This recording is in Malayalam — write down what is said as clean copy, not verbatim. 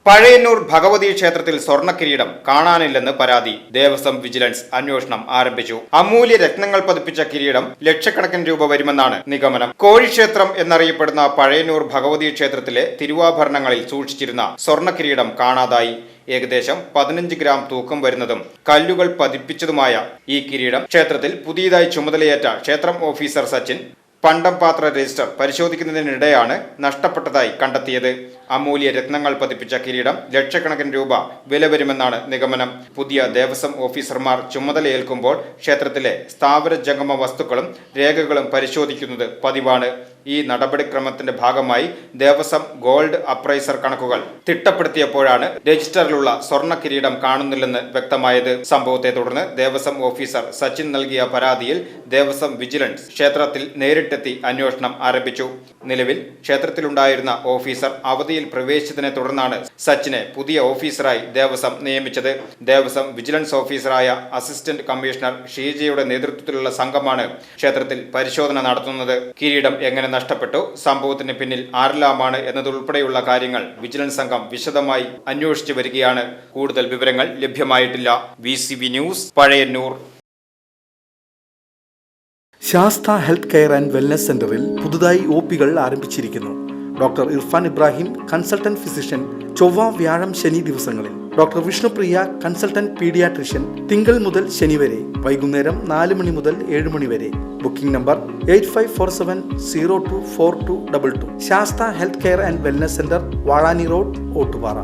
പഴയന്നൂർ ഭഗവതി ക്ഷേത്രത്തിൽ സ്വർണ്ണക്കിരീടം കാണാനില്ലെന്ന് പരാതി. ദേവസ്വം വിജിലൻസ് അന്വേഷണം ആരംഭിച്ചു. അമൂല്യ രത്നങ്ങൾ പതിപ്പിച്ച കിരീടം ലക്ഷക്കണക്കിന് രൂപ വരുമെന്നാണ് നിഗമനം. കോഴിക്ഷേത്രം എന്നറിയപ്പെടുന്ന പഴയന്നൂർ ഭഗവതി ക്ഷേത്രത്തിലെ തിരുവാഭരണങ്ങളിൽ സൂക്ഷിച്ചിരുന്ന സ്വർണ്ണക്കിരീടം കാണാതായി. ഏകദേശം 15 ഗ്രാം തൂക്കം വരുന്നതും കല്ലുകൾ പതിപ്പിച്ചതുമായ ഈ കിരീടം ക്ഷേത്രത്തിൽ പുതിയതായി ചുമതലയേറ്റ ക്ഷേത്രം ഓഫീസർ സച്ചിൻ പണ്ടം പാത്ര രജിസ്റ്റർ പരിശോധിക്കുന്നതിനിടെയാണ് നഷ്ടപ്പെട്ടതായി കണ്ടെത്തിയത്. അമൂല്യ രത്നങ്ങൾ പതിപ്പിച്ച കിരീടം ലക്ഷക്കണക്കിന് രൂപ വില വരുമെന്നാണ് നിഗമനം. പുതിയ ദേവസ്വം ഓഫീസർമാർ ചുമതലയേൽക്കുമ്പോൾ ക്ഷേത്രത്തിലെ സ്ഥാവര ജംഗമ വസ്തുക്കളും രേഖകളും പരിശോധിക്കുന്നത് പതിവാണ്. ഈ നടപടിക്രമത്തിന്റെ ഭാഗമായി ദേവസ്വം ഗോൾഡ് അപ്രൈസർ കണക്കുകൾ തിട്ടപ്പെടുത്തിയപ്പോഴാണ് രജിസ്റ്ററിലുള്ള സ്വർണ്ണ കിരീടം കാണുന്നില്ലെന്ന് വ്യക്തമായത്. സംഭവത്തെ തുടർന്ന് ദേവസ്വം ഓഫീസർ സച്ചിൻ നൽകിയ പരാതിയിൽ ദേവസ്വം വിജിലൻസ് ക്ഷേത്രത്തിൽ നേരിട്ടെത്തി അന്വേഷണം ആരംഭിച്ചു. നിലവിൽ ക്ഷേത്രത്തിലുണ്ടായിരുന്ന ഓഫീസർ അവധിയിൽ പ്രവേശിച്ചതിനെ തുടർന്നാണ് സച്ചിനെ പുതിയ ഓഫീസറായി ദേവസ്വം നിയമിച്ചത്. ദേവസ്വം വിജിലൻസ് ഓഫീസറായ അസിസ്റ്റന്റ് കമ്മീഷണർ ഷീജയുടെ നേതൃത്വത്തിലുള്ള സംഘമാണ് ക്ഷേത്രത്തിൽ പരിശോധന നടത്തുന്നത്. കിരീടം എങ്ങനെ നഷ്ടപ്പെട്ടു, സംഭവത്തിന് പിന്നിൽ ആരെല്ലാമാണ് എന്നതുൾപ്പെടെയുള്ള കാര്യങ്ങൾ വിജിലൻസ് സംഘം വിശദമായി അന്വേഷിച്ചു വരികയാണ്. കൂടുതൽ വിവരങ്ങൾ ലഭ്യമായിട്ടില്ല. VCV news, Pazhayannur. Sastha health care and wellness സെന്ററിൽ പുതുതായി OPകൾ ആരംഭിച്ചിരിക്കുന്നു. Doctor Irfan Ibrahim, consultant physician, ചൊവ്വ, വ്യാഴം, ശനി ദിവസങ്ങളിൽ. ഡോക്ടർ വിഷ്ണുപ്രിയ, കൺസൾട്ടന്റ് പീഡിയാട്രിഷ്യൻ, തിങ്കൾ മുതൽ ശനി വരെ, വൈകുന്നേരം 4 മണി മുതൽ 7 മണി വരെ. Booking number 8547024222. Sastha health care and wellness centre, Vazhani road, Ottupara.